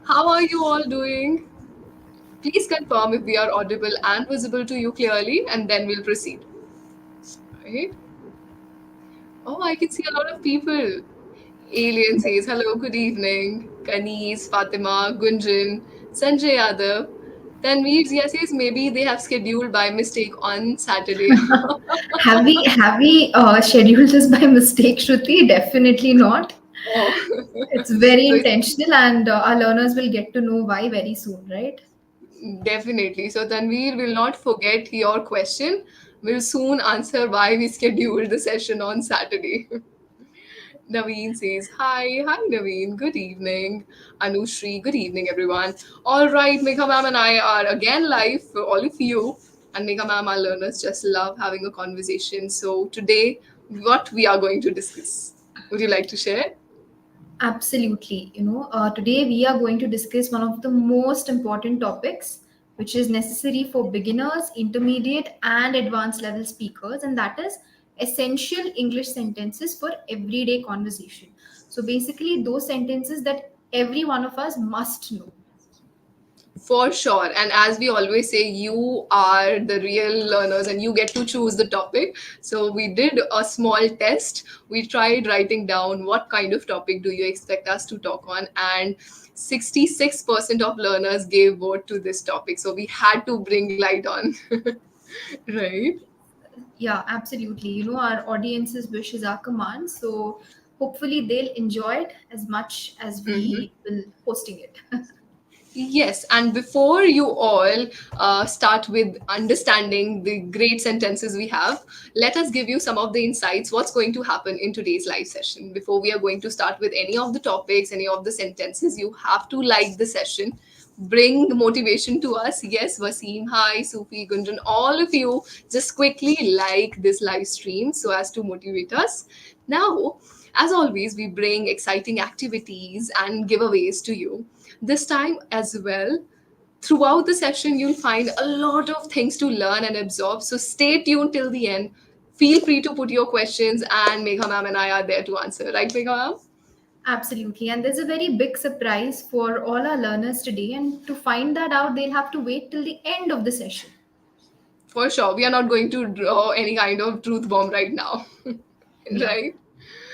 How are you all doing? Please confirm if we are audible and visible to you clearly, and then we'll proceed. Right? Oh, I can see a lot of people. Alien says, hello, good evening. Kanis, Fatima, Gunjan, Sanjay Yadav. Tanveer Zia says maybe they have scheduled by mistake on Saturday. Have we scheduled this by mistake, Shruti? Definitely not. Oh, It's very so intentional, and our learners will get to know why very soon, right? definitely. So Tanveer will not forget your question. We'll soon answer why we scheduled the session on Saturday. Naveen says, hi. Hi, Naveen. Good evening. Anushri, good evening, everyone. All right, Megha ma'am and I are again live for all of you. And Megha ma'am, our learners just love having a conversation. So, today, what we are going to discuss? Would you like to share? Absolutely. Today we are going to discuss one of the most important topics, which is necessary for beginners, intermediate, and advanced level speakers, and that is essential English sentences for everyday conversation. So basically, those sentences that every one of us must know. For sure. And as we always say, you are the real learners and you get to choose the topic. So we did a small test. We tried writing down what kind of topic do you expect us to talk on. And 66% of learners gave vote to this topic. So we had to bring light on. Right? Yeah, absolutely. Our audience's wish is our command, so hopefully they'll enjoy it as much as Mhm. we will hosting it. Yes, and before you all start with understanding the great sentences we have, let us give you some of the insights what's going to happen in today's live session. Before we are going to start with any of the topics, any of the sentences, you have to like the session. Bring motivation to us. Yes, Wasim, hi, Sufi, Gunjan, all of you, just quickly like this live stream so as to motivate us. Now, as always, we bring exciting activities and giveaways to you this time as well. Throughout the session, you'll find a lot of things to learn and absorb. So stay tuned till the end. Feel free to put your questions, and Megha ma'am and I are there to answer. Right, Megha ma'am? Absolutely. And there's a very big surprise for all our learners today. And to find that out, they'll have to wait till the end of the session. For sure. We are not going to draw any kind of truth bomb right now. Yeah. Right?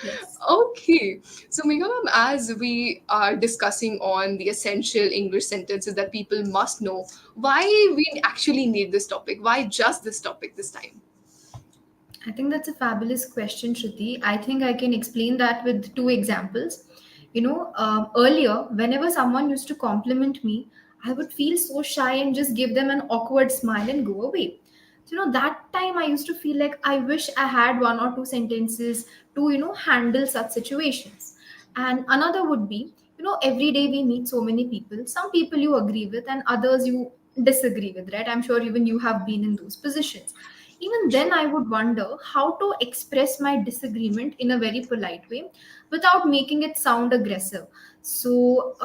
Yes. Okay. So, Megha ma'am, as we are discussing on the essential English sentences that people must know, why we actually need this topic? Why just this topic this time? I think that's a fabulous question, Shruti. I think I can explain that with two examples. Earlier, whenever someone used to compliment me, I would feel so shy and just give them an awkward smile and go away. So, that time I used to feel like I wish I had one or two sentences to, handle such situations. And another would be, every day we meet so many people. Some people you agree with, and others you disagree with, right? I'm sure even you have been in those positions. Even then, I would wonder how to express my disagreement in a very polite way without making it sound aggressive. So,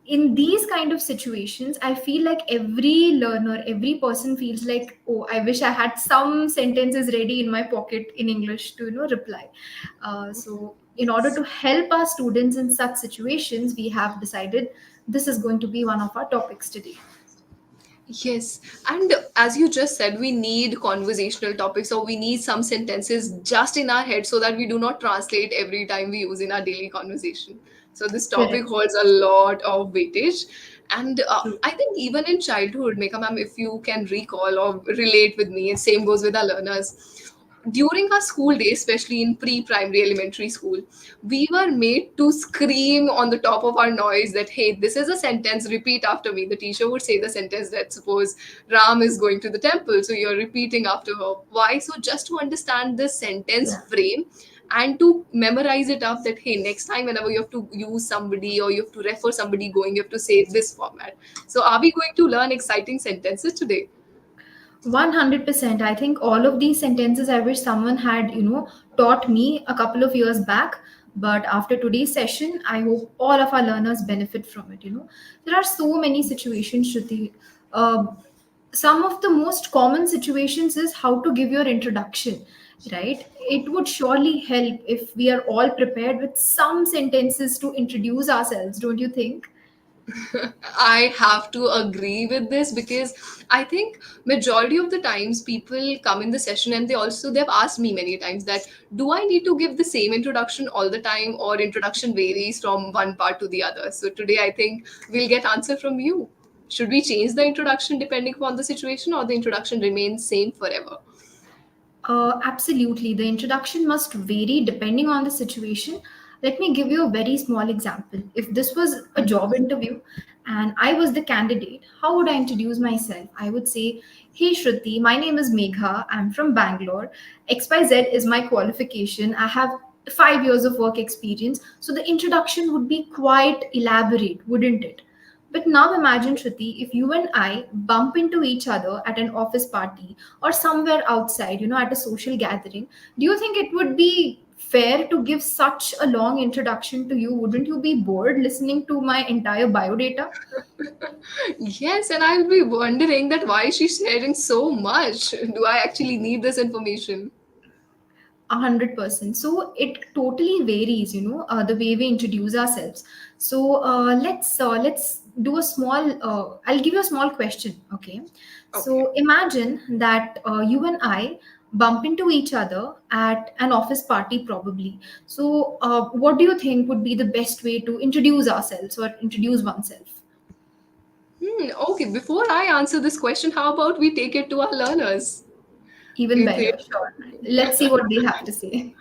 in these kind of situations, I feel like every learner, every person feels like, oh, I wish I had some sentences ready in my pocket in English to, reply. So, in order to help our students in such situations, we have decided this is going to be one of our topics today. Yes, and as you just said, we need conversational topics or we need some sentences just in our head so that we do not translate every time we use in our daily conversation. So, this topic Correct. holds a lot of weightage. And True. I think even in childhood, Meka ma'am, if you can recall or relate with me, and same goes with our learners, during our school days, especially in pre-primary elementary school, we were made to scream on the top of our noise that, hey, this is a sentence, repeat after me. The teacher would say the sentence that, suppose Ram is going to the temple, so you're repeating after her. Why? So just to understand the sentence Yeah. frame and to memorize it up that, hey, next time whenever you have to use somebody or you have to refer somebody going, you have to say this format. So are we going to learn exciting sentences today? 100%. I think all of these sentences I wish someone had, taught me a couple of years back. But after today's session, I hope all of our learners benefit from it. There are so many situations, Shruti. Uh, some of the most common situations is how to give your introduction. right? It would surely help if we are all prepared with some sentences to introduce ourselves, don't you think? I have to agree with this because I think majority of the times people come in the session and they've asked me many times that do I need to give the same introduction all the time or introduction varies from one part to the other. So today I think we'll get answer from you. Should we change the introduction depending upon the situation or the introduction remains same forever? Absolutely. The introduction must vary depending on the situation. Let me give you a very small example. If this was a job interview and I was the candidate, how would I introduce myself? I would say, "Hey Shruti, my name is Megha. I'm from Bangalore. XYZ is my qualification. I have 5 years of work experience." So the introduction would be quite elaborate, wouldn't it? But now imagine, Shruti, if you and I bump into each other at an office party or somewhere outside, at a social gathering, do you think it would be fair to give such a long introduction to you? Wouldn't you be bored listening to my entire biodata? Yes, and I'll be wondering that why is she sharing so much? Do I actually need this information? 100%. So it totally varies, the way we introduce ourselves. So let's do a small. I'll give you a small question. Okay. Okay. So imagine that you and I bump into each other at an office party, probably. So what do you think would be the best way to introduce ourselves or introduce oneself? Okay, before I answer this question, how about we take it to our learners? Even You think? better. Sure. Let's see what they have to say.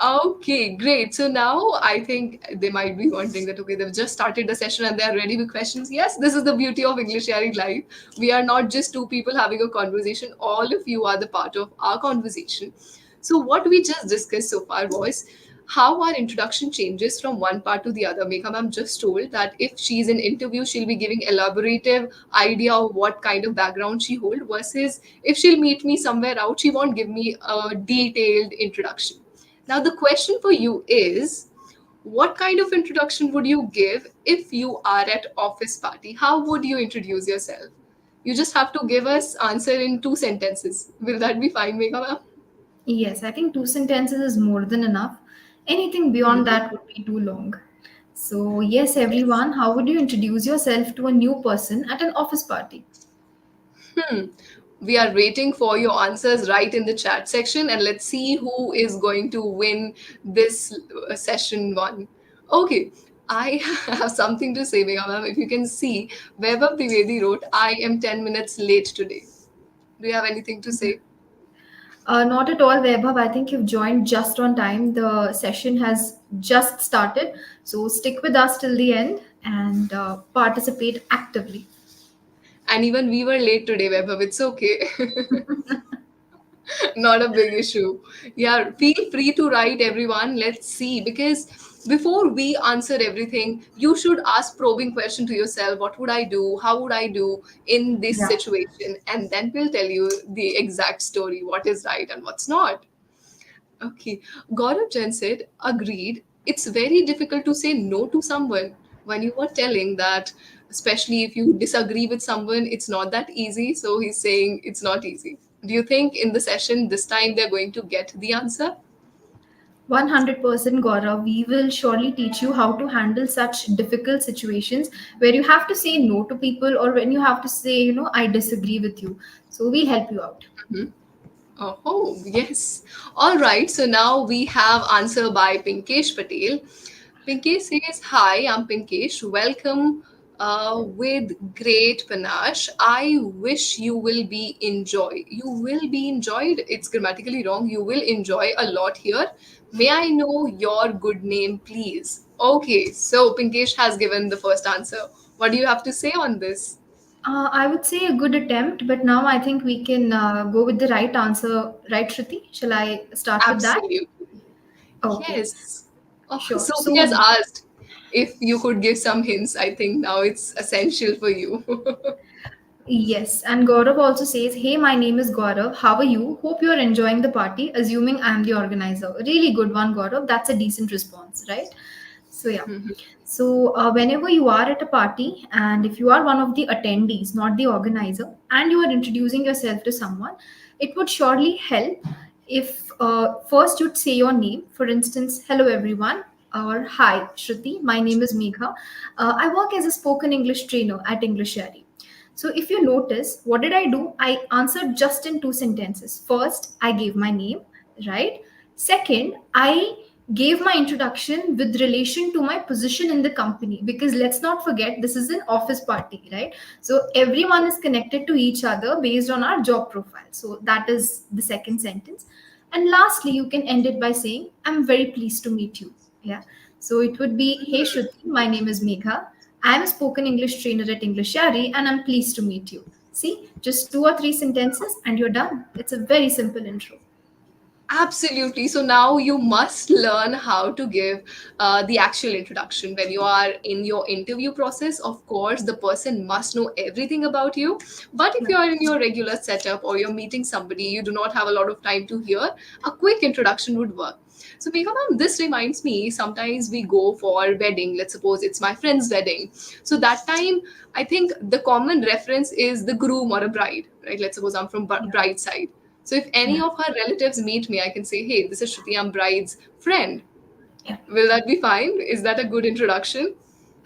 Okay, great. So now I think they might be wondering that, okay, they've just started the session and they're ready with questions. Yes, this is the beauty of English Sharing Live. We are not just two people having a conversation, all of you are the part of our conversation. So, what we just discussed so far was how our introduction changes from one part to the other. Megha ma'am just told that if she's in interview, she'll be giving elaborative idea of what kind of background she hold versus if she'll meet me somewhere out, she won't give me a detailed introduction. Now, the question for you is what kind of introduction would you give if you are at office party? How would you introduce yourself? You just have to give us answer in two sentences. Will that be fine, Megha ma'am? Yes, I think two sentences is more than enough. Anything beyond Mhm. that would be too long. So, yes, Yes. everyone, how would you introduce yourself to a new person at an office party? Hmm. We are waiting for your answers right in the chat section and let's see who is going to win this session one. Okay, I have something to say, Megha ma'am. If you can see, Vaibhav Trivedi wrote, I am 10 minutes late today. Do you have anything to say? Not at all, Vaibhav. I think you've joined just on time. The session has just started. So, stick with us till the end and participate actively. And even we were late today, Vaibhav. It's okay. Not a big issue. Yeah, feel free to write, everyone. Let's see. Because before we answer everything, you should ask probing question to yourself. What would I do? How would I do in this Yeah. situation? And then we'll tell you the exact story, what is right and what's not. Okay. Gaurav Jain said, agreed. It's very difficult to say no to someone when you were telling that, especially if you disagree with someone, it's not that easy. So he's saying it's not easy. Do you think in the session this time they're going to get the answer? 100% Gaurav, we will surely teach you how to handle such difficult situations where you have to say no to people or when you have to say, I disagree with you. So we'll help you out. Oh, yes. All right. So now we have answer by Pinkesh Patel. Pinkesh says, Hi, I'm Pinkesh. Welcome with great panache. I wish you will be enjoy. You will be enjoyed. It's grammatically wrong. You will enjoy a lot here. May I know your good name, please? Okay. So Pinkesh has given the first answer. What do you have to say on this? I would say a good attempt, but now I think we can go with the right answer, right, Shruti? Shall I start with that? Absolutely. Okay, Yes. Oh, sure. so he has So, asked if you could give some hints. I think now it's essential for you. yes, and Gaurav also says, "Hey, my name is Gaurav. How are you? Hope you're enjoying the party, assuming I'm the organizer." Really good one, Gaurav. That's a decent response, right? So, yeah. So, whenever you are at a party, and if you are one of the attendees, not the organizer, and you are introducing yourself to someone, it would surely help if first you'd say your name, for instance, hello everyone, or hi, Shruti, my name is Megha. I work as a spoken English trainer at English Shari. So if you notice, what did I do? I answered just in two sentences. First, I gave my name, right? Second, I gave my introduction with relation to my position in the company, because let's not forget this is an office party, right? So everyone is connected to each other based on our job profile. So that is the second sentence. And lastly, you can end it by saying, I'm very pleased to meet you. Yeah. So it would be, hey Shruti, my name is Megha. I'm a spoken English trainer at English Shari and I'm pleased to meet you. See, just two or three sentences and you're done. It's a very simple intro. Absolutely. So now you must learn how to give the actual introduction. When you are in your interview process, of course, the person must know everything about you. But if Yeah. you are in your regular setup or you're meeting somebody, you do not have a lot of time to hear, a quick introduction would work. So, Megha ma'am, this reminds me, sometimes we go for wedding. Let's suppose it's my friend's wedding. So, that time, I think the common reference is the groom or a bride, right? Let's suppose I'm from Yeah. bride side. So if any Yeah. of her relatives meet me, I can say, hey, this is Shruti, I'm bride's friend. Yeah. Will that be fine? Is that a good introduction?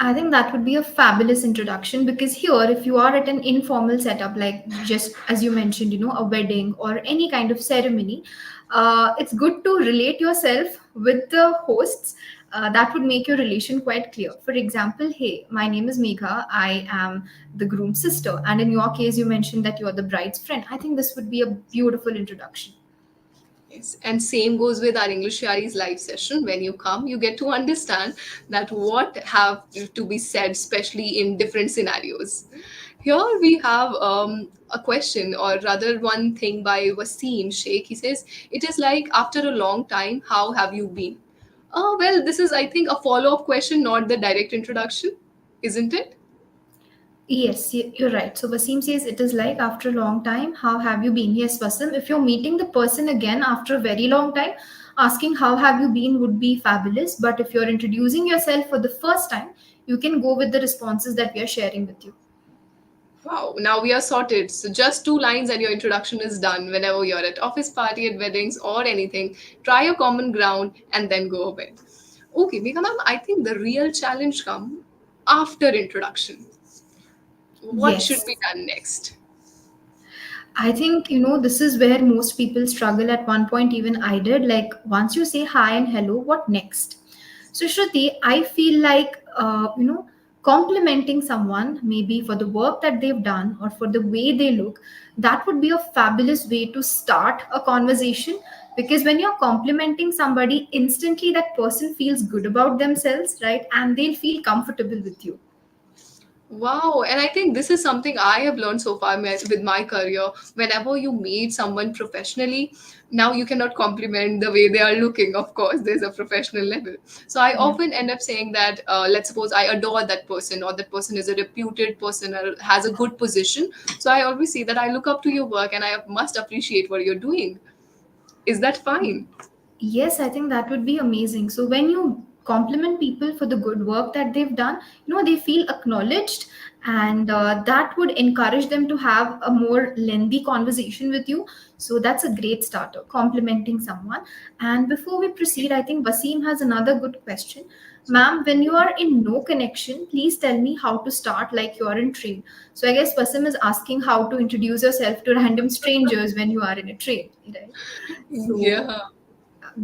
I think that would be a fabulous introduction, because here, if you are at an informal setup, like just as you mentioned, a wedding or any kind of ceremony, it's good to relate yourself with the hosts. That would make your relation quite clear. For example, hey, my name is Megha. I am the groom's sister. And in your case, you mentioned that you're the bride's friend. I think this would be a beautiful introduction. Yes. And same goes with our English Diaries live session. When you come, you get to understand that what have to be said, especially in different scenarios. Here we have a question, or rather one thing by Wasim Sheikh. He says, it is like after a long time, how have you been? Well, this is, I think, a follow up question, not the direct introduction, isn't it? Yes, you're right. So Wasim says it is like after a long time, how have you been? Yes, Wasim, if you're meeting the person again after a very long time, asking how have you been would be fabulous. But if you're introducing yourself for the first time, you can go with the responses that we are sharing with you. Wow, now we are sorted. So just two lines and your introduction is done. Whenever you're at office party, at weddings or anything, try a common ground and then go ahead. Okay, Megha ma'am, I think the real challenge come after introduction. What should Yes. be done next? I think, this is where most people struggle at one point, even I did. Like, once you say hi and hello, what next? So, Shruti, I feel like, complimenting someone, maybe for the work that they've done or for the way they look, that would be a fabulous way to start a conversation. Because when you're complimenting somebody, instantly that person feels good about themselves, right? And they'll feel comfortable with you. Wow, and I think this is something I have learned so far with my career. Whenever you meet someone professionally, now you cannot compliment the way they are looking. Of course, there's a professional level. So I Yeah. often end up saying that, let's suppose I adore that person, or that person is a reputed person or has a good position. So I always say that I look up to your work and I must appreciate what you're doing. Is that fine? Yes, I think that would be amazing. So when you compliment people for the good work that they've done, they feel acknowledged, and that would encourage them to have a more lengthy conversation with you. So that's a great starter, complimenting someone. And before we proceed, I think Wasim has another good question. Ma'am, when you are in no connection, please tell me how to start like you are in train. So I guess Wasim is asking how to introduce yourself to random strangers when you are in a train, right? So Yeah.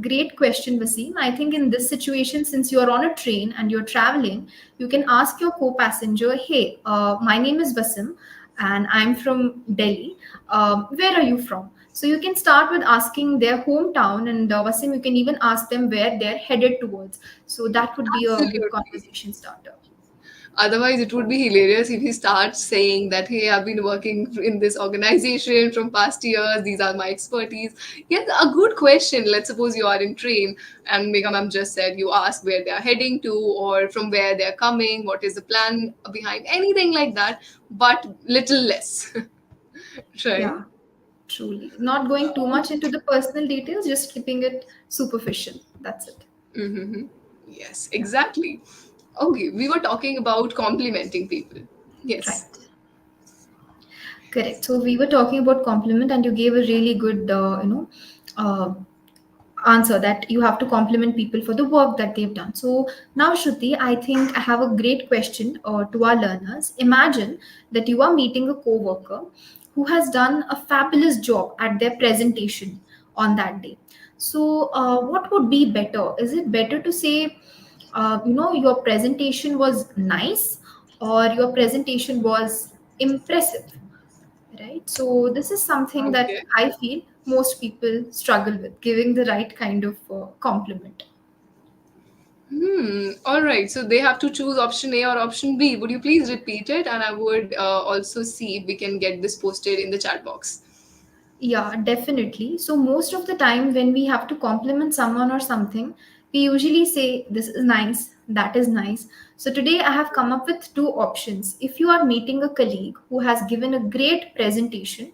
great question, Vaseem. I think in this situation, since you're on a train and you're traveling, you can ask your co passenger, hey, my name is Vasim and I'm from Delhi. Where are you from? So you can start with asking their hometown, and Vasim, you can even ask them where they're headed towards. So that would be a good Absolutely. conversation starter. Otherwise, it would be hilarious if he starts saying that, hey, I've been working in this organization from past years, these are my expertise. Yes, a good question. Let's suppose you are in train and Megha ma'am just said you ask where they are heading to or from where they're coming, what is the plan behind, anything like that, but little less. Right? Yeah, truly. Not going too much into the personal details, just keeping it superficial. That's it. Mm-hmm. Yes, Yeah, exactly. Okay, we were talking about complimenting people. Yes. right. Correct. So we were talking about compliment, and you gave a really good, uh, answer that you have to compliment people for the work that they've done. So now, Shruti, I think I have a great question to our learners. Imagine that you are meeting a coworker who has done a fabulous job at their presentation on that day. So, what would be better? Is it better to say, your presentation was nice, or your presentation was impressive? Right, so this is something that Okay. I feel most people struggle with, giving the right kind of compliment. All right. So they have to choose option A or option B. Would you please repeat it? And I would also see if we can get this posted in the chat box. Yeah, definitely. So most of the time when we have to compliment someone or something, we usually say this is nice, that is nice. So today I have come up with two options. If you are meeting a colleague who has given a great presentation,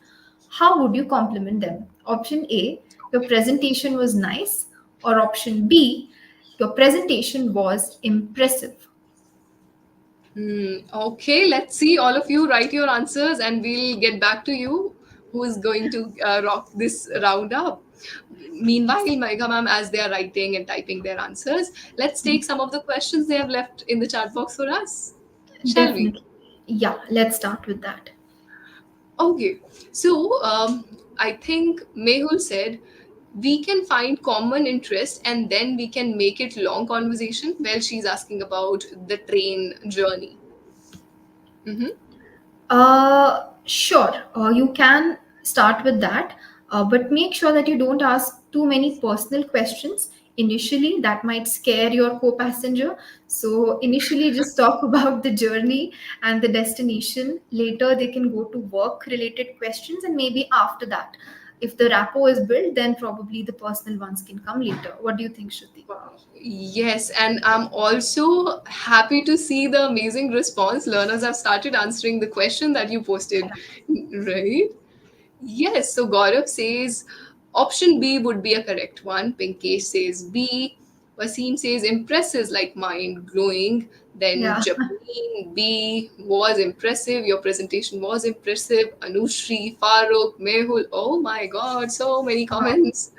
how would you compliment them? Option A, your presentation was nice, or option B, your presentation was impressive. Okay, let's see. All of you write your answers and we'll get back to you who is going to rock this round up. Meanwhile, Maiga ma'am, as they are writing and typing their answers, let's take some of the questions they have left in the chat box for us. Shall we? Definitely. Yeah, let's start with that. Okay, so I think Mehul said we can find common interest and then we can make it long conversation. Well, she's asking about the train journey. Mm-hmm. Sure. You can start with that, but make sure that you don't ask too many personal questions initially. That might scare your co-passenger. So initially, just talk about the journey and the destination. Later, they can go to work-related questions, and maybe after that, if the rapport is built, then probably the personal ones can come later. What do you think, Shruti? Wow. Yes, and I'm also happy to see the amazing response. Learners have started answering the question that you posted, right? Yes, so Gaurav says option B would be a correct one. Pinkesh says B. Wasim says impressive like mind glowing. Then Yeah. Japleen B was impressive. Your presentation was impressive. Anushri, Farooq, Mehul. Oh my god, so many Wow. comments.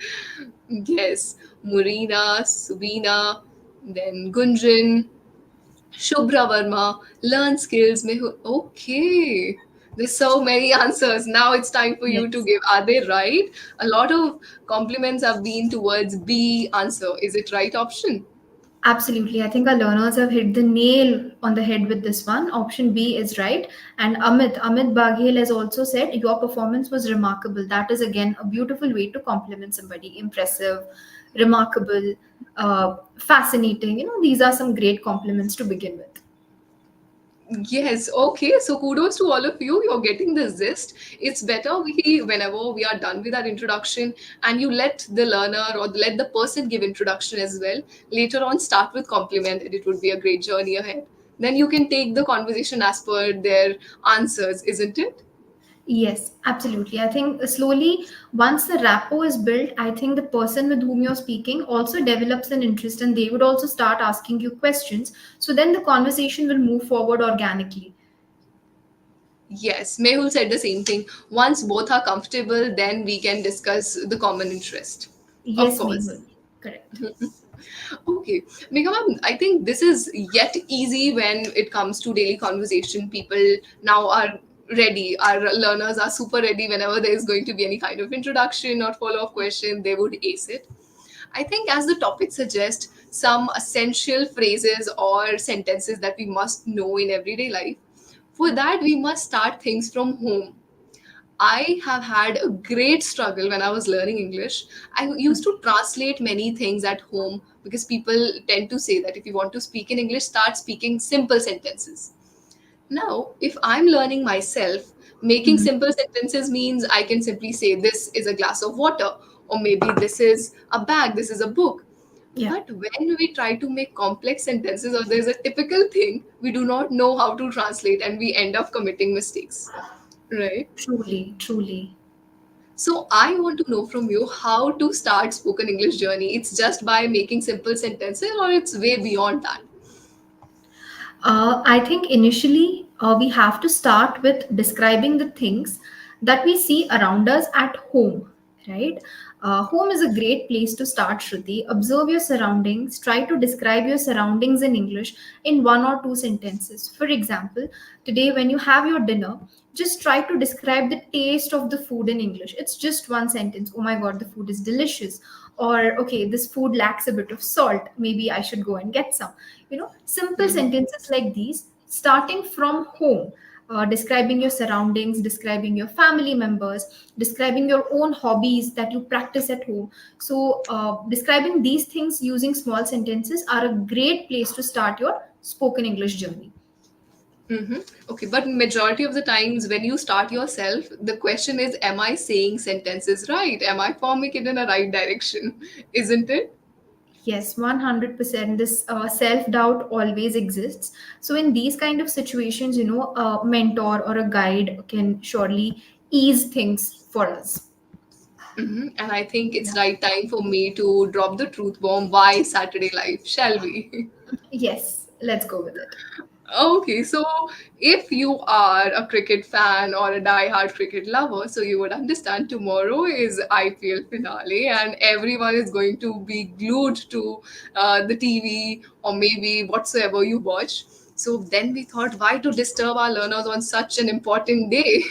Yes, Murina, Subina, then Gunjan, Shubhra Verma, learn skills. Okay, there's so many answers. Now it's time for you to Yes. give. Are they right? A lot of compliments have been towards B answer. Is it right option? Absolutely. I think our learners have hit the nail on the head with this one. Option B is right. And Amit Baghel has also said your performance was remarkable. That is again a beautiful way to compliment somebody. Impressive, remarkable, fascinating. These are some great compliments to begin with. Yes, okay. So kudos to all of you. You're getting the gist. It's better whenever we are done with our introduction, and you let the learner or let the person give introduction as well. Later on, start with compliment, and it would be a great journey ahead. Then you can take the conversation as per their answers, isn't it? Yes, absolutely. I think slowly, once the rapport is built, I think the person with whom you're speaking also develops an interest and they would also start asking you questions. So then the conversation will move forward organically. Yes, Mehul said the same thing. Once both are comfortable, then we can discuss the common interest. Of Yes, course. Mehul. Correct. Okay, Megha ma'am, I think this is yet easy when it comes to daily conversation. People now are ready. Our learners are super ready whenever there is going to be any kind of introduction or follow up question, they would ace it. I think, as the topic suggests, some essential phrases or sentences that we must know in everyday life. For that, we must start things from home. I have had a great struggle when I was learning English. I used to translate many things at home because people tend to say that if you want to speak in English, start speaking simple sentences. Now, if I'm learning myself, making Mhm. simple sentences means I can simply say, this is a glass of water, or maybe this is a bag, this is a book. Yeah, But when we try to make complex sentences, or there's a typical thing, we do not know how to translate and we end up committing mistakes. Right? truly, truly. So I want to know from you how to start spoken English journey. It's just by making simple sentences or it's way beyond that? I think initially we have to start with describing the things that we see around us at home, right? Home is a great place to start, Shruti. Observe your surroundings. Try to describe your surroundings in English in one or two sentences. For example, today when you have your dinner, just try to describe the taste of the food in English. It's just one sentence. Oh my God, the food is delicious. Or, okay, this food lacks a bit of salt. Maybe I should go and get some. Simple Mhm. sentences like these, starting from home, describing your surroundings, describing your family members, describing your own hobbies that you practice at home. So, describing these things using small sentences are a great place to start your spoken English journey. Mm-hmm. Okay, but majority of the times when you start yourself, the question is, am I saying sentences right? Am I forming it in a right direction? Isn't it? Yes, 100%. This self doubt always exists. So, in these kind of situations, a mentor or a guide can surely ease things for us. Hmm. And I think Yeah. it's right time for me to drop the truth bomb. Why Saturday life? Shall we? Yes, let's go with it. Okay, so if you are a cricket fan or a die-hard cricket lover, so you would understand tomorrow is IPL finale, and everyone is going to be glued to the TV or maybe whatsoever you watch. So then we thought, why to disturb our learners on such an important day?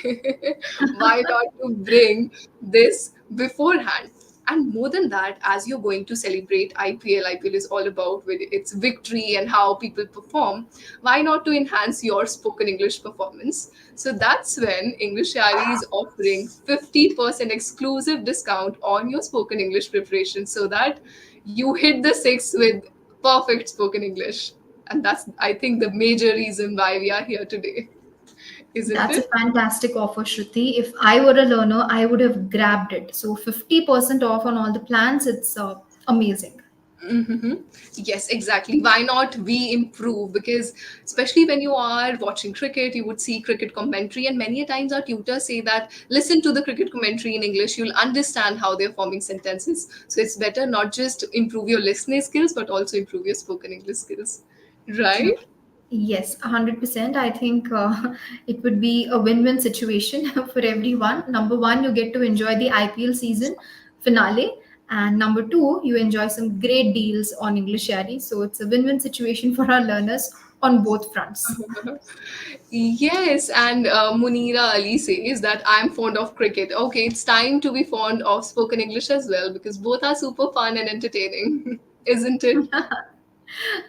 Why not to bring this beforehand? And more than that, as you're going to celebrate IPL is all about with its victory and how people perform. Why not to enhance your spoken English performance? So that's when English Diary is offering 50% exclusive discount on your spoken English preparation so that you hit the six with perfect spoken English. And that's, I think, the major reason why we are here today, isn't That's a it? fantastic offer, Shruti. If I were a learner, I would have grabbed it. So 50% off on all the plans. It's amazing. Mm-hmm. Yes, exactly. Why not we improve? Because especially when you are watching cricket, you would see cricket commentary, and many a times our tutors say that listen to the cricket commentary in English, you'll understand how they're forming sentences. So it's better not just to improve your listening skills, but also improve your spoken English skills, True. right? Yes, 100%. I think it would be a win win situation for everyone. Number one, you get to enjoy the IPL season finale. And number two, you enjoy some great deals on English Yari. So it's a win win situation for our learners on both fronts. Yes, and Munira Ali says that I'm fond of cricket. Okay, it's time to be fond of spoken English as well because both are super fun and entertaining, isn't it?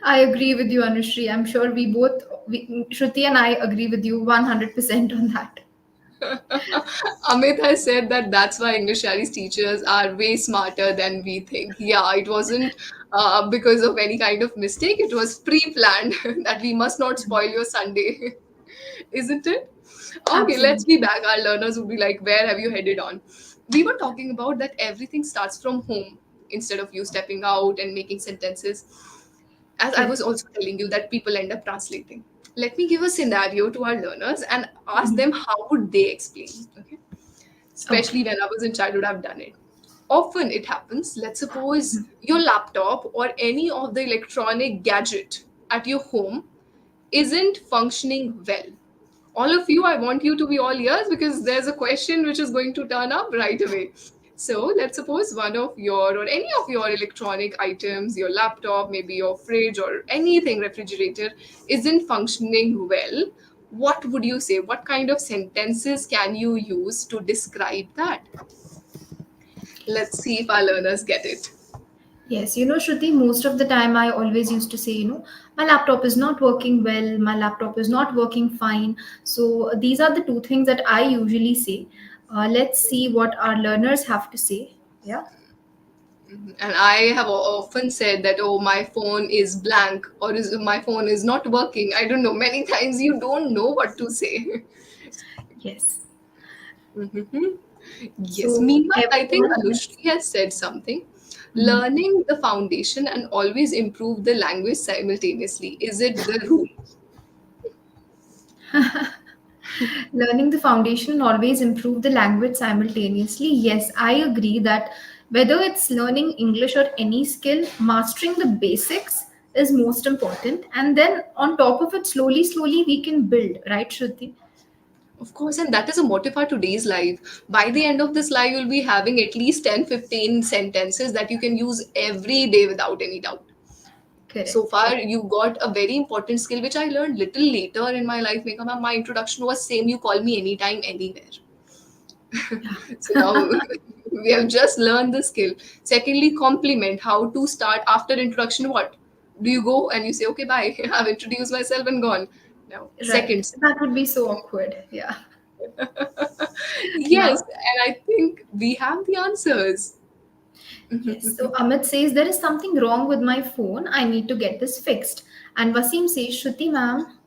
I agree with you, Anushri. I'm sure Shruti and I agree with you 100% on that. Amit has said that that's why English Shari's teachers are way smarter than we think. Yeah, it wasn't because of any kind of mistake, it was pre planned that we must not spoil your Sunday, isn't it? Okay, let's be Absolutely. back. Our learners would be like, where have you headed on? We were talking about that everything starts from home instead of you stepping out and making sentences. As I was Correct. also telling you, that people end up translating. Let me give a scenario to our learners and ask them how would they explain. Okay, Okay. especially when I was in childhood, I've done it. Often it happens, let's suppose your laptop or any of the electronic gadget at your home isn't functioning well. All of you, I want you to be all ears because there's a question which is going to turn up right away. So let's suppose one of your or any of your electronic items, your laptop, maybe your fridge or anything, refrigerator, isn't functioning well. What would you say? What kind of sentences can you use to describe that? Let's see if our learners get it. Yes, Shruti, most of the time I always used to say, my laptop is not working well, my laptop is not working fine. So these are the two things that I usually say. Let's see what our learners have to say. Yeah. And I have often said that, oh, my phone is blank or is my phone is not working. I don't know. Many times you don't know what to say. Yes. Mhm. Yes. So Meanwhile, I think everyone, Anushri yes. has said something. Mhm. Learning the foundation and always improve the language simultaneously. Is it the rule? Learning the foundation and always improve the language simultaneously. Yes, I agree that whether it's learning English or any skill, mastering the basics is most important. And then on top of it, slowly, slowly, we can build, right, Shruti? Of course, and that is a motive for today's life. By the end of this life, you'll be having at least 10, 15 sentences that you can use every day without any doubt. So Correct. far, you got a very important skill, which I learned little later in my life. Megha ma'am, my introduction was same, you call me anytime, anywhere. So now we have just learned the skill. Secondly, compliment, how to start after introduction. What? Do you go and you say, okay, bye, I've introduced myself and gone. Now, Right. second, That would be so awkward. Yeah. yes, Now, and I think we have the answers. yes. So Amit says there is something wrong with my phone. I need to get this fixed. And Wasim says, Shruti ma'am,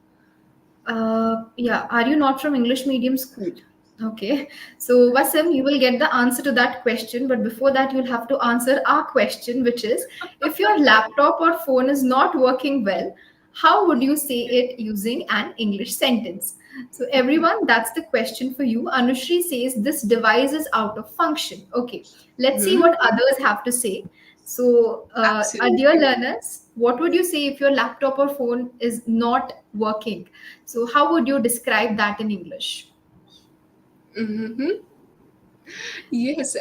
yeah, are you not from English medium school? Okay. So, Wasim, you will get the answer to that question. But before that, you'll have to answer our question, which is if your laptop or phone is not working well, how would you say it using an English sentence? So, everyone, that's the question for you. Anushri says this device is out of function. Okay. Let's see Hmm. what others have to say. So, our dear Absolutely. learners, what would you say if your laptop or phone is not working? So, how would you describe that in English? Hmm. Yes,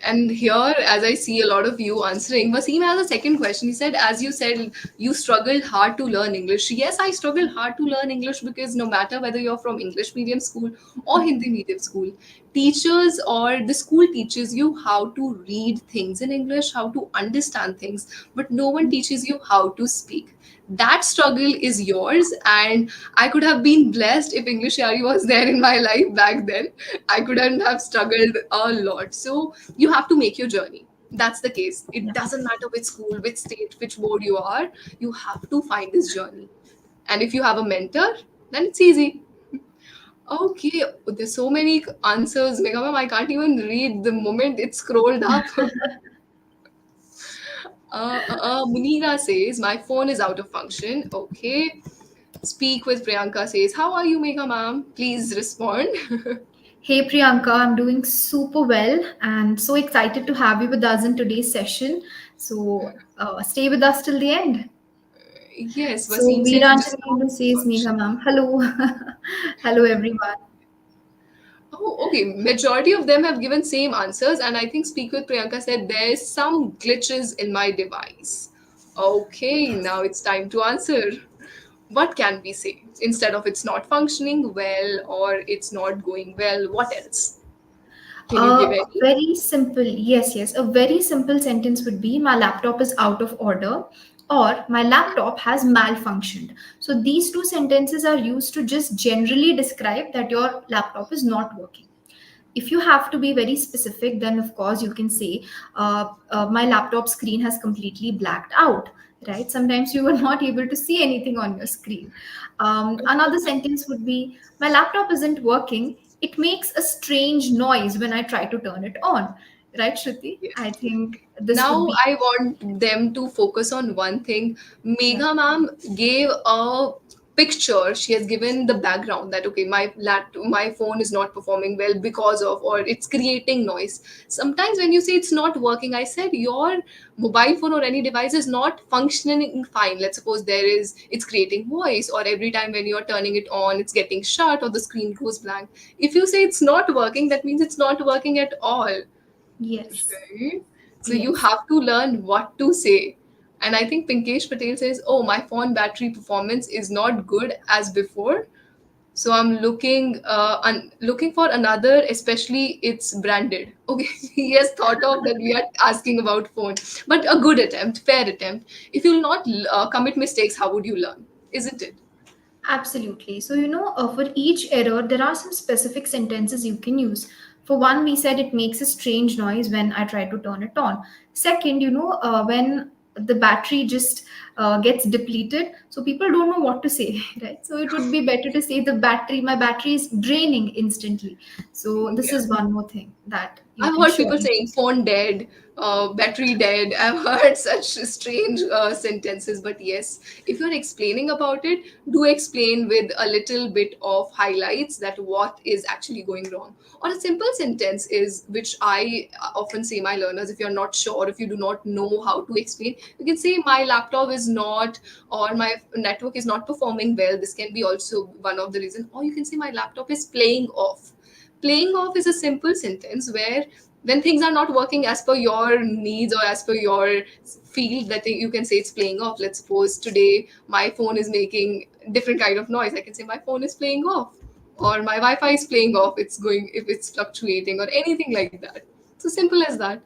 and here, as I see a lot of you answering, Wasim has a second question. He said, as you said, you struggled hard to learn English. Yes, I struggled hard to learn English because no matter whether you're from English medium school or Hindi medium school, teachers or the school teaches you how to read things in English, how to understand things, but no one teaches you how to speak. That struggle is yours, and I could have been blessed if English Yari was there in my life back then. I couldn't have struggled a lot. So you have to make your journey. That's the case. It Yeah. doesn't matter which school, which state, which board you are, you have to find this journey. And if you have a mentor, then it's easy. Okay, there's so many answers. Mega ma'am, I can't even read the moment it scrolled up. Munira says, my phone is out of function. Okay. Speak with Priyanka says, how are you, Mega ma'am? Please respond. Hey Priyanka, I'm doing super well and so excited to have you with us in today's session. So, stay with us till the end. Yes, So, Wasim says it is Veeranjani not says, Megha function. ma'am, hello. Hello, everyone. Oh, okay. Majority of them have given same answers, and I think Speak with Priyanka said there's some glitches in my device. Okay, now it's time to answer. What can we say instead of it's not functioning well or it's not going well? What else? Can you give A any? very simple, yes, yes, a very simple sentence would be my laptop is out of order or my laptop has malfunctioned. So these two sentences are used to just generally describe that your laptop is not working. If you have to be very specific, then of course you can say my laptop screen has completely blacked out, right? Sometimes you are not able to see anything on your screen. Another sentence would be my laptop isn't working, it makes a strange noise when I try to turn it on, right, Shruti? Yes. I think this would Now be, I want them to focus on one thing. yeah. Megha ma'am gave a picture. She has given the background that okay, my phone is not performing well because of or it's creating noise. Sometimes when you say it's not working, I said your mobile phone or any device is not functioning fine. Let's suppose it's creating voice or every time when you're turning it on, it's getting shut or the screen goes blank. If you say it's not working, that means it's not working at all. Yes. Right. So you Yes. have to learn what to say. And I think Pinkesh Patel says, oh, my phone battery performance is not good as before. So I'm looking for another, especially it's branded. Okay, he has thought of that we are asking about phone, but a good attempt, fair attempt. If you'll not commit mistakes, how would you learn? Isn't it? Absolutely. So, for each error, there are some specific sentences you can use. For one, we said it makes a strange noise when I try to turn it on. Second, when the battery just gets depleted, so people don't know what to say, right? So, it would be better to say my battery is draining instantly. So, this Yeah. is one more thing that you I've can heard people surely saying use. phone dead. battery dead. I've heard such strange sentences, but yes, if you're explaining about it, do explain with a little bit of highlights that what is actually going wrong. Or a simple sentence is, which I often say my learners, if you're not sure, if you do not know how to explain, you can say my laptop is not, or my network is not performing well. This can be also one of the reasons. Or you can say my laptop is playing off. Playing off is a simple sentence where when things are not working as per your needs or as per your field, that you can say it's playing off. Let's suppose today my phone is making different kind of noise. I can say my phone is playing off, or my Wi-Fi is playing off. It's going, if it's fluctuating or anything like that. So simple as that.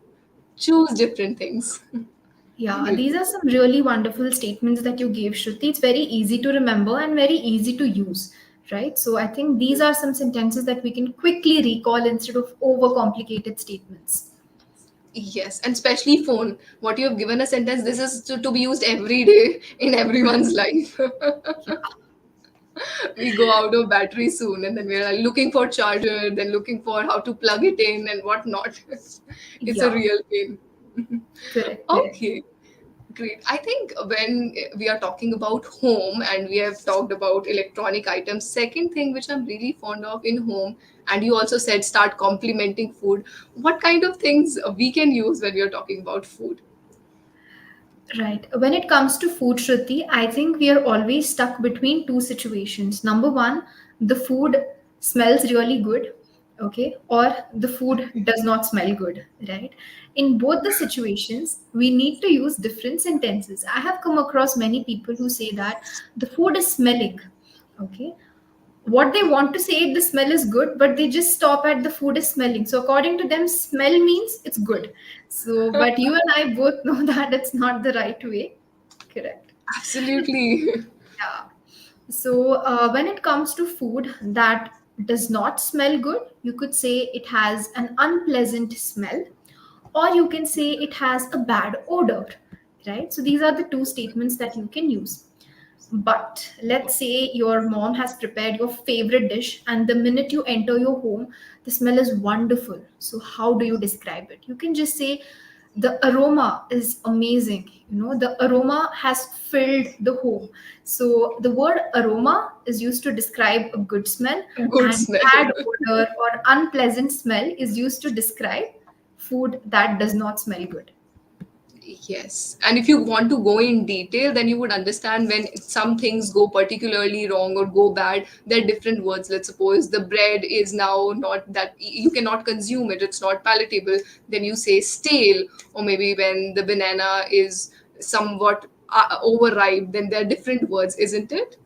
Choose different things. Yeah, these are some really wonderful statements that you gave, Shruti. It's very easy to remember and very easy to use, right? So I think these are some sentences that we can quickly recall instead of overcomplicated statements. Yes, and especially phone. What you have given a sentence, this is to be used every day in everyone's life. We go out of battery soon, and then we're like looking for charger, then looking for how to plug it in and whatnot. It's a Yeah, real pain. correct, correct. Okay, great. I think when we are talking about home and we have talked about electronic items, second thing which I'm really fond of in home, and you also said start complementing food. What kind of things we can use when we are talking about food? Right. When it comes to food, Shruti, I think we are always stuck between two situations. Number one, the food smells really good, okay, or the food does not smell good, right? In both the situations, we need to use different sentences. I have come across many people who say that the food is smelling, okay. What they want to say, the smell is good, but they just stop at the food is smelling. So according to them, smell means it's good. So, but you and I both know that it's not the right way. Correct. Absolutely. Yeah. So when it comes to food that does not smell good, you could say it has an unpleasant smell, or you can say it has a bad odor, right? So these are the two statements that you can use. But let's say your mom has prepared your favorite dish, and the minute you enter your home, the smell is wonderful. So, how do you describe it? You can just say, the aroma is amazing. The aroma has filled the home. So, the word aroma is used to describe a good smell, Good and smell. bad odor or unpleasant smell is used to describe food that does not smell good. Yes. And if you want to go in detail, then you would understand when some things go particularly wrong or go bad, there are different words. Let's suppose the bread is now not that you cannot consume it, it's not palatable. Then you say stale, or maybe when the banana is somewhat overripe, then there are different words, isn't it?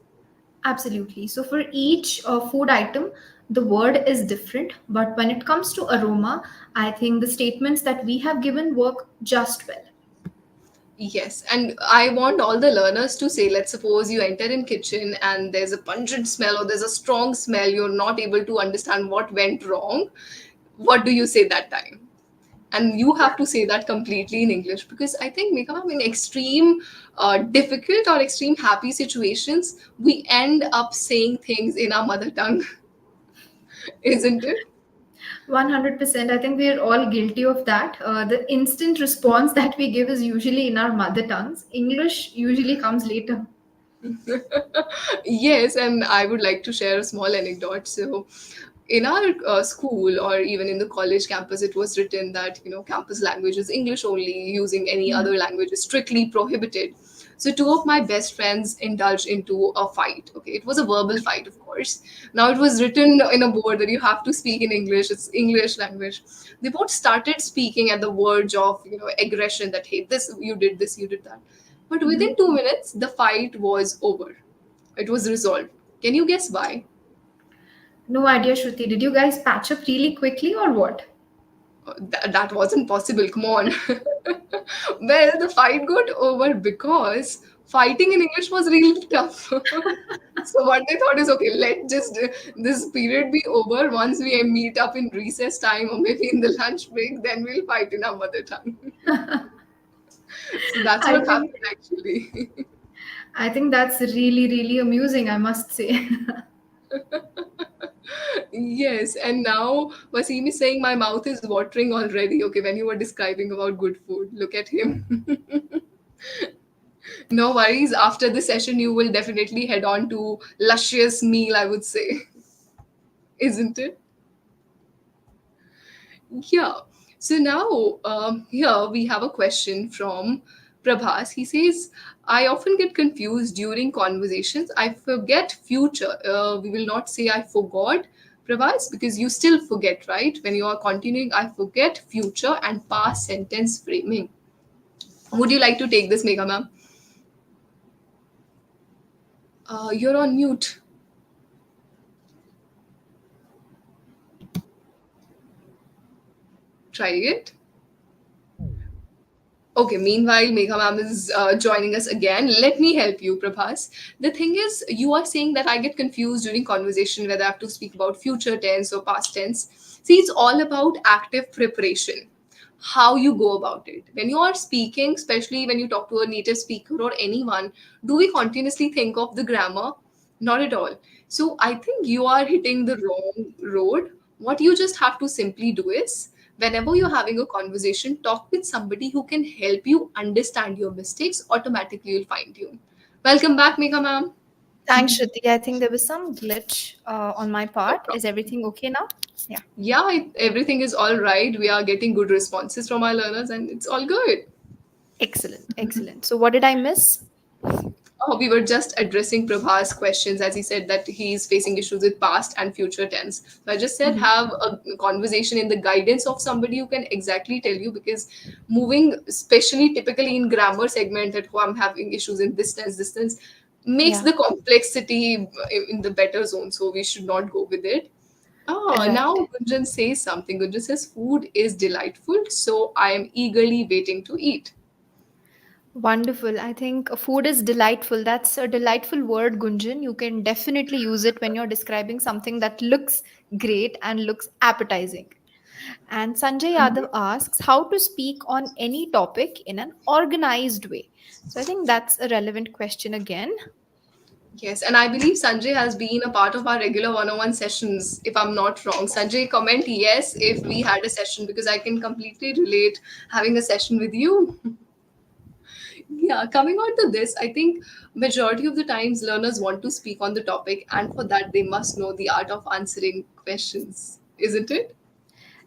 Absolutely. So for each food item, the word is different. But when it comes to aroma, I think the statements that we have given work just well. Yes, and I want all the learners to say, let's suppose you enter in kitchen and there's a pungent smell or there's a strong smell, you're not able to understand what went wrong. What do you say that time? And you have to say that completely in English, because I think Megha, in extreme difficult or extreme happy situations, we end up saying things in our mother tongue, isn't it? 100%. I think we are all guilty of that. The instant response that we give is usually in our mother tongues. English usually comes later. Yes, and I would like to share a small anecdote. So, in our school or even in the college campus, it was written that campus language is English only. Using any Mhm. other language is strictly prohibited. So, two of my best friends indulged into a fight. Okay, it was a verbal fight, of course. Now it was written in a board that you have to speak in English. It's English language. They both started speaking at the verge of aggression. That hey, this, you did that. But within Mhm. 2 minutes, the fight was over. It was resolved. Can you guess why? No idea, Shruti. Did you guys patch up really quickly or what? That wasn't possible. Come on. Well, the fight got over because fighting in English was really tough. So what they thought is, okay, let just this period be over. Once we meet up in recess time or maybe in the lunch break, then we'll fight in our mother tongue. So that's I what think happened actually. I think that's really, really amusing, I must say. Yes, and now Wasim is saying my mouth is watering already. Okay, when you were describing about good food, look at him. No worries. After the session, you will definitely head on to luscious meal, I would say, isn't it? Yeah. So now, here we have a question from Prabhas. He says, I often get confused during conversations. I forget future. We will not say I forgot, Prabhas, because you still forget, right? When you are continuing, I forget future and past sentence framing. Would you like to take this, Megha ma'am? You're on mute. Try it. Okay, meanwhile, Megha ma'am is joining us again. Let me help you, Prabhas. The thing is, you are saying that I get confused during conversation whether I have to speak about future tense or past tense. See, it's all about active preparation, how you go about it. When you are speaking, especially when you talk to a native speaker or anyone, do we continuously think of the grammar? Not at all. So I think you are hitting the wrong road. What you just have to simply do is, whenever you're having a conversation, talk with somebody who can help you understand your mistakes. Automatically, you'll fine tune. Welcome back, Mika ma'am. Thanks, Shruti. I think there was some glitch on my No part. Is problem. everything okay now? Yeah. Yeah, everything is all right. We are getting good responses from our learners, and it's all good. Excellent. Excellent. So, what did I miss? Oh, we were just addressing Prabhas' questions as he said that he's facing issues with past and future tense. So I just said Mhm. have a conversation in the guidance of somebody who can exactly tell you, because moving, especially typically in grammar segment, that who I'm having issues in this tense, makes Yeah. the complexity in the better zone. So we should not go with it. Oh, Right. now Gunjan says something. Gunjan says food is delightful, so I am eagerly waiting to eat. Wonderful. I think food is delightful. That's a delightful word, Gunjan. You can definitely use it when you're describing something that looks great and looks appetizing. And Sanjay Yadav asks how to speak on any topic in an organized way. So I think that's a relevant question again. Yes, and I believe Sanjay has been a part of our regular one-on-one sessions, if I'm not wrong. Sanjay, comment yes if we had a session, because I can completely relate having a session with you. Yeah, coming on to this, I think majority of the times learners want to speak on the topic, and for that they must know the art of answering questions, isn't it?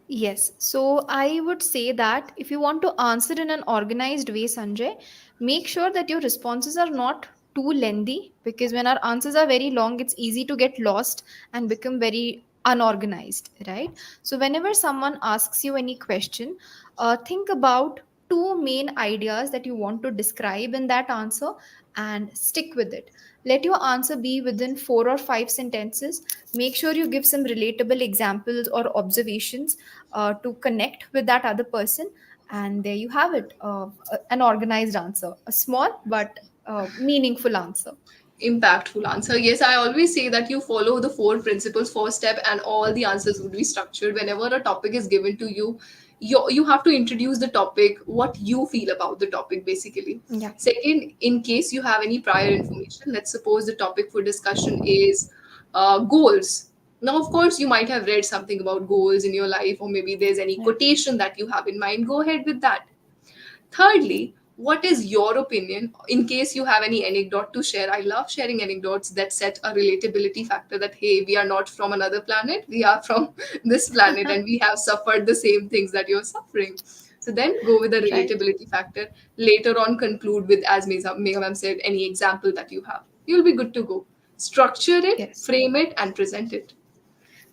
Yes. So I would say that if you want to answer in an organized way, Sanjay, make sure that your responses are not too lengthy, because when our answers are very long, it's easy to get lost and become very unorganized, right? So whenever someone asks you any question, think about two main ideas that you want to describe in that answer and stick with it. Let your answer be within 4 or 5 sentences. Make sure you give some relatable examples or observations to connect with that other person. And there you have it, an organized answer, a small but meaningful answer. Impactful answer. Yes, I always say that you follow the four principles, four step, and all the answers would be structured. Whenever a topic is given to you, you have to introduce the topic, what you feel about the topic, basically. Yeah. Second, in case you have any prior information, let's suppose the topic for discussion is goals. Now, of course, you might have read something about goals in your life, or maybe there's any Yeah. quotation that you have in mind. Go ahead with that. Thirdly, what is your opinion in case you have any anecdote to share? I love sharing anecdotes that set a relatability factor that, hey, we are not from another planet, we are from this planet and we have suffered the same things that you're suffering. So then go with the Right. relatability factor. Later on, conclude with, as Megha ma'am said, any example that you have. You'll be good to go. Structure it, Yes. frame it, and present it.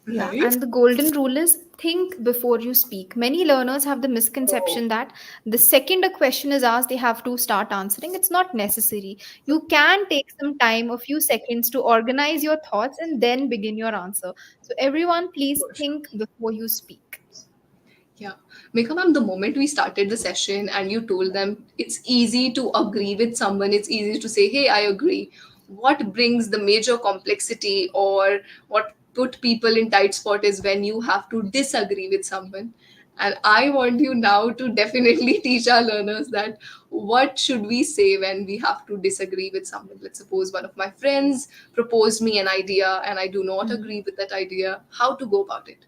Yeah, Right? and the golden rule is think before you speak. Many learners have the Oh, misconception that the second a question is asked, they have to start answering. It's not necessary. You can take some time, a few seconds to organize your thoughts and then begin your answer. So, everyone, please for sure. think before you speak. Yeah. Meka ma'am, the moment we started the session and you told them it's easy to agree with someone, it's easy to say, hey, I agree. What brings the major complexity or what put people in tight spot is when you have to disagree with someone. And I want you now to definitely teach our learners that what should we say when we have to disagree with someone. Let's suppose one of my friends proposed me an idea and I do not agree with that idea. How to go about it?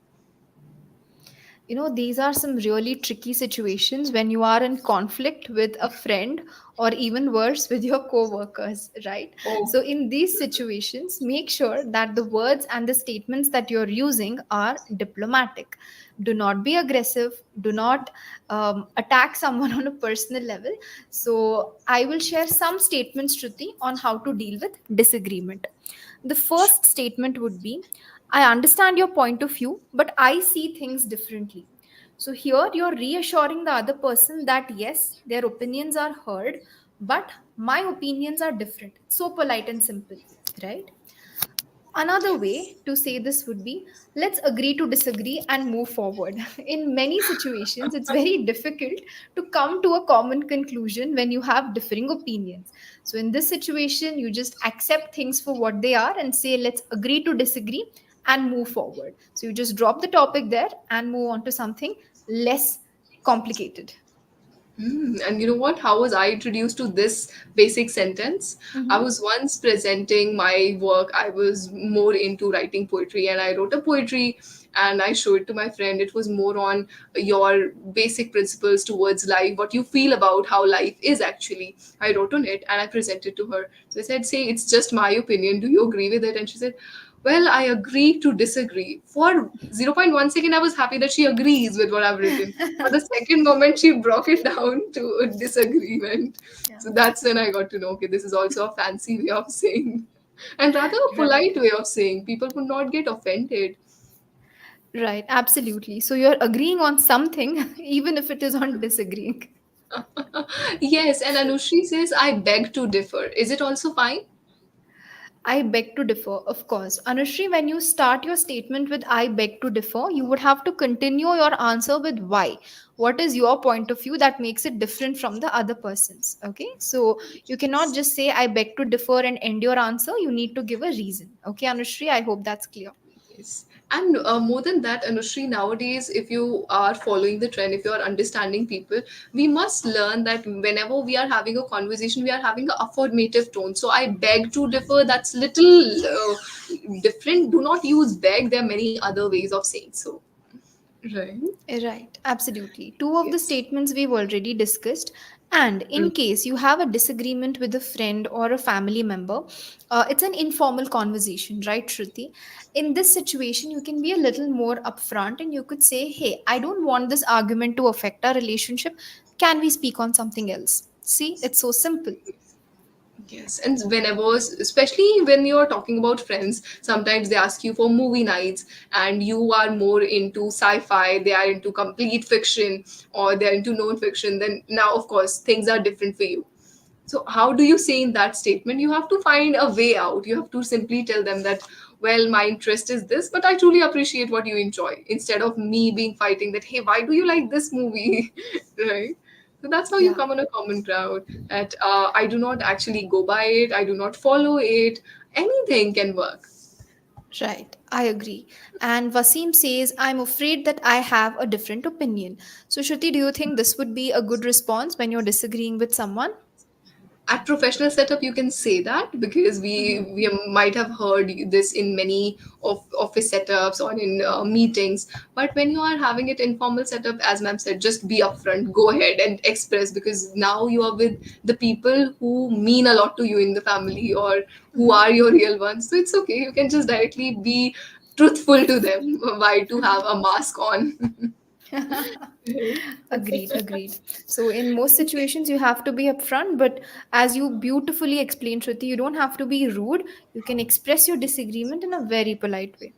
These are some really tricky situations when you are in conflict with a friend, or even worse, with your co-workers, right? Oh. So in these situations, make sure that the words and the statements that you're using are diplomatic. Do not be aggressive. Do not attack someone on a personal level. So I will share some statements, Shruti, on how to deal with disagreement. The first statement would be, I understand your point of view, but I see things differently. So here you're reassuring the other person that yes, their opinions are heard, but my opinions are different. So polite and simple, right? Another way to say this would be, let's agree to disagree and move forward. In many situations, it's very difficult to come to a common conclusion when you have differing opinions. So, in this situation, you just accept things for what they are and say, let's agree to disagree and move forward. So, you just drop the topic there and move on to something less complicated. And you know what? How was I introduced to this basic sentence? I Mm-hmm. was once presenting my work. I was more into writing poetry, and I wrote a poetry and I showed it to my friend. It was more on your basic principles towards life, what you feel about how life is actually. I wrote on it and I presented to her. So I said, say, it's just my opinion. Do you agree with it? And she said, well, I agree to disagree. For zero point 0.1 second, I was happy that she agrees with what I've written. But the second moment, she broke it down to a disagreement. Yeah. So that's when I got to know, okay, this is also a fancy way of saying, and rather a Right. polite way of saying. People would not get offended. Right. Absolutely. So, you're agreeing on something, even if it is on disagreeing. Yes, and Anushri says, I beg to differ. Is it also fine? I beg to differ, of course. Anushri, when you start your statement with I beg to differ, you would have to continue your answer with why. What is your point of view that makes it different from the other person's? Okay, so you cannot just say I beg to differ and end your answer. You need to give a reason. Okay, Anushri, I hope that's clear. Yes. And more than that, Anushri, nowadays, if you are following the trend, if you are understanding people, we must learn that whenever we are having a conversation, we are having an affirmative tone. So I beg to differ, that's little different. Do not use beg. There are many other ways of saying so. Right. Right, absolutely. Two of the Yes. statements we've already discussed. And in case you have a disagreement with a friend or a family member, it's an informal conversation, right, Shruti? In this situation, you can be a little more upfront and you could say, hey, I don't want this argument to affect our relationship. Can we speak on something else? See, it's so simple. Yes, and whenever, especially when you're talking about friends, sometimes they ask you for movie nights, and you are more into sci-fi, they are into complete fiction, or they're into non-fiction. Then now, of course, things are different for you. So, how do you say in that statement? You have to find a way out. You have to simply tell them that, well, my interest is this, but I truly appreciate what you enjoy. Instead of me being fighting that, hey, why do you like this movie? Right? So that's how you Yeah. come on a common ground. That I do not actually go by it. I do not follow it. Anything can work. Right, I agree. And Wasim says, I'm afraid that I have a different opinion. So, Shruti, do you think this would be a good response when you're disagreeing with someone? At professional setup you can say that, because we might have heard this in many of office setups or in meetings. But when you are having it informal setup, as ma'am said, just be upfront, go ahead and express, because now you are with the people who mean a lot to you in the family, or who are your real ones. So it's okay, you can just directly be truthful to them. Why to have a mask on? Agreed, agreed. So, in most situations, you have to be upfront, but as you beautifully explained, Shruti, you don't have to be rude. You can express your disagreement in a very polite way.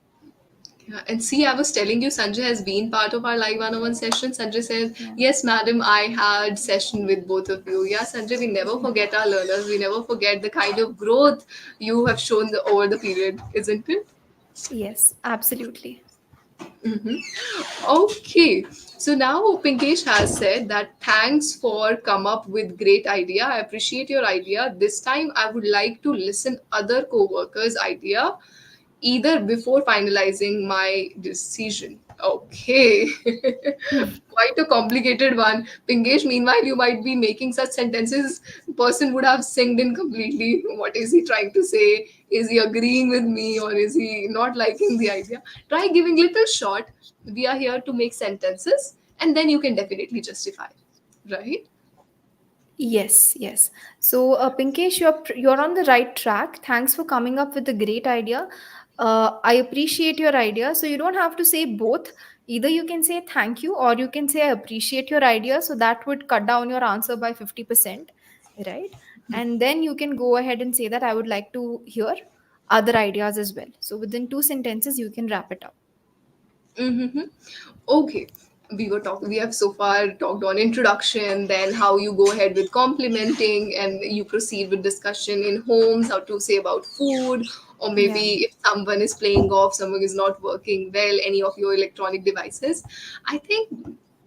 Yeah, and see, I was telling you, Sanjay has been part of our live 101 session. Sanjay says, Yeah. yes, madam, I had session with both of you. Yeah, Sanjay, we never forget our learners. We never forget the kind of growth you have shown over the period, isn't it? Yes, absolutely. Okay, so now Pinkesh has said that thanks for come up with great idea. I appreciate your idea. This time I would like to listen other co-workers' idea. either before finalizing my decision. Okay. Quite a complicated one. Pinkesh, meanwhile, you might be making such sentences. Person would have synced in completely. What is he trying to say? Is he agreeing with me or is he not liking the idea? Try giving little short. We are here to make sentences and then you can definitely justify. Right? Yes, yes. So, Pinkesh, you're on the right track. Thanks for coming up with a great idea. I appreciate your idea. So you don't have to say both. Either you can say thank you, or you can say I appreciate your idea. So that would cut down your answer by 50%, right? And then you can go ahead and say that I would like to hear other ideas as well. So within two sentences, you can wrap it up. Mm-hmm. Okay. We have so far talked on introduction, then how you go ahead with complimenting, and you proceed with discussion in homes, how to say about food, or Yeah. maybe if someone is playing off, someone is not working well, any of your electronic devices. I think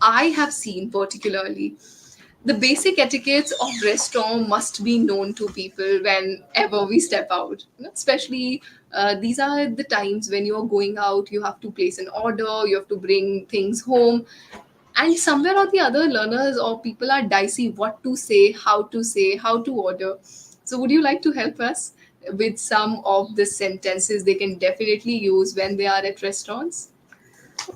I have seen particularly the basic etiquettes of restaurant must be known to people whenever we step out. Especially these are the times when you're going out, you have to place an order, you have to bring things home, and somewhere or the other learners or people are dicey what to say, how to order. So would you like to help us with some of the sentences they can definitely use when they are at restaurants?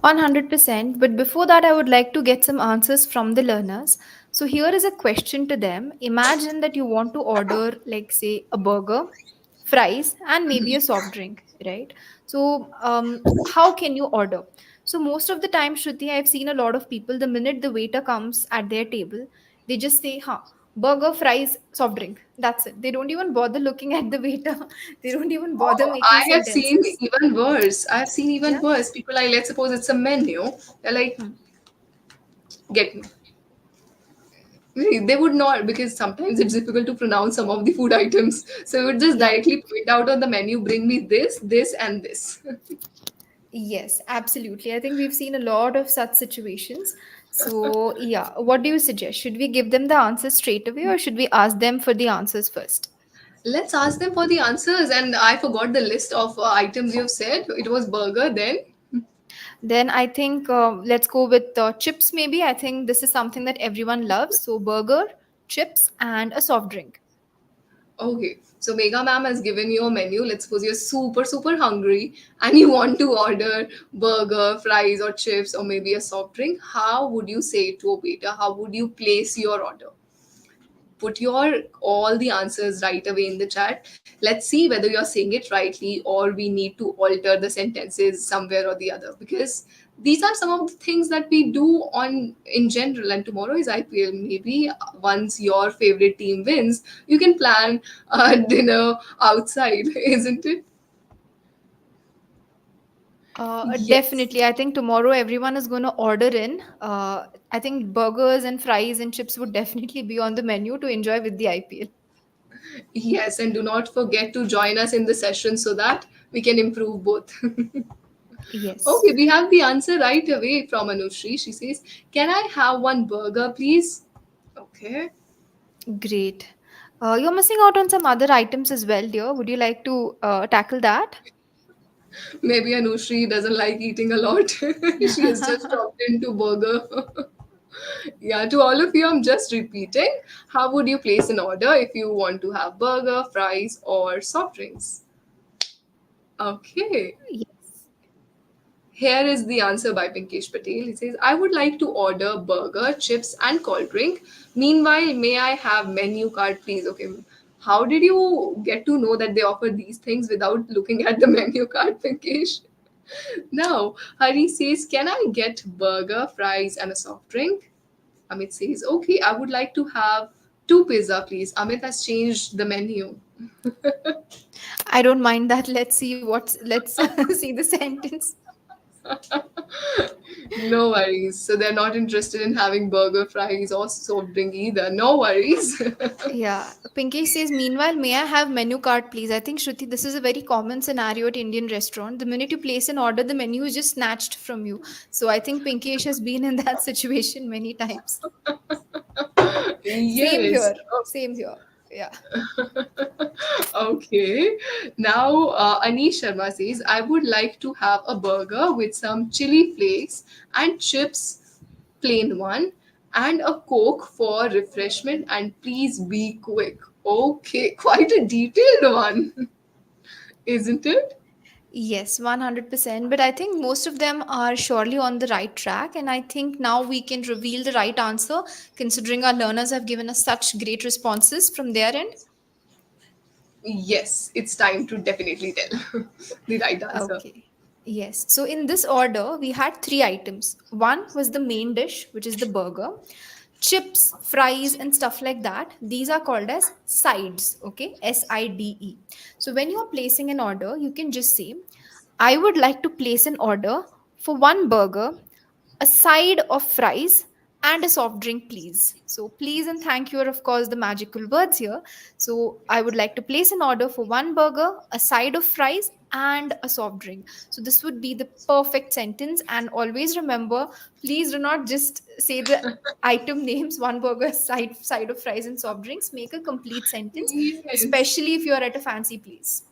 100%. But before that, I would like to get some answers from the learners. So, here is a question to them. Imagine that you want to order, like, say, a burger, fries, and maybe a soft drink, right? So, how can you order? So, most of the time, Shruti, I've seen a lot of people, the minute the waiter comes at their table, they just say, huh, burger, fries, soft drink. That's it. They don't even bother looking at the waiter, they don't even bother Oh, making I have seen sentences. even worse. I have seen even Yeah. worse. People like, let's suppose it's a menu. They're like, Hmm. get me. Really, they would not because sometimes it's difficult to pronounce some of the food items. So it would just Yeah. directly point out on the menu, bring me this, this, and this. Yes, absolutely. I think we've seen a lot of such situations. So, yeah, what do you suggest? Should we give them the answers straight away or should we ask them for the answers first? Let's ask them for the answers. And I forgot the list of items you have said. It was burger then. Then I think let's go with chips, maybe. I think this is something that everyone loves. So, burger, chips, and a soft drink. Okay, so Mega Ma'am has given you a menu. Let's suppose you're super, super hungry and you want to order burger, fries, or chips, or maybe a soft drink. How would you say it to a waiter? How would you place your order? Put your all the answers right away in the chat. Let's see whether you're saying it rightly or we need to alter the sentences somewhere or the other, because these are some of the things that we do on in general. And tomorrow is IPL. Maybe once your favorite team wins, you can plan a dinner outside, isn't it? Yes. Definitely. I think tomorrow everyone is going to order in. I think burgers and fries and chips would definitely be on the menu to enjoy with the IPL. Yes, and do not forget to join us in the session so that we can improve both. Yes. Okay, we have the answer right away from Anushri. She says, can I have one burger, please? Okay. Great. You're missing out on some other items as well, dear. Would you like to tackle that? Maybe Anushri doesn't like eating a lot. She has just dropped into burger. Yeah, to all of you, I'm just repeating. How would you place an order if you want to have burger, fries, or soft drinks? Okay. Yes. Here is the answer by Pinkesh Patel. He says, I would like to order burger, chips, and cold drink. Meanwhile, may I have menu card, please? Okay. How did you get to know that they offer these things without looking at the menu card, Pinkesh? Now, Hari says, can I get burger, fries, and a soft drink? Amit says, okay, I would like to have two pizza, please. Amit has changed the menu. I don't mind that. Let's see the sentence. No worries. So they're not interested in having burger, fries, or soft drink either. No worries. Yeah. Pinky says, meanwhile, may I have menu card, please? I think, Shruti, this is a very common scenario at Indian restaurant. The minute you place an order, the menu is just snatched from you. So I think Pinkesh has been in that situation many times. Same Yes. here. Same here. Yeah. Okay. Now, Anish Sharma says, I would like to have a burger with some chili flakes and chips, plain one, and a Coke for refreshment, and please be quick. Okay, quite a detailed one, isn't it? Yes, 100%. But I think most of them are surely on the right track. And I think now we can reveal the right answer, considering our learners have given us such great responses from their end. Yes, it's time to definitely tell the right answer. Okay. Yes. So in this order, we had three items. One was the main dish, which is the burger. Chips, fries, and stuff like that. These are called as sides. Okay. SIDE. So when you are placing an order, you can just say, I would like to place an order for one burger, a side of fries, and a soft drink, please. So, please and thank you are, of course, the magical words here. So, I would like to place an order for one burger, a side of fries, and a soft drink. So, this would be the perfect sentence. And always remember, please do not just say the item names, one burger, side of fries, and soft drinks. Make a complete sentence, Yes. especially if you are at a fancy place.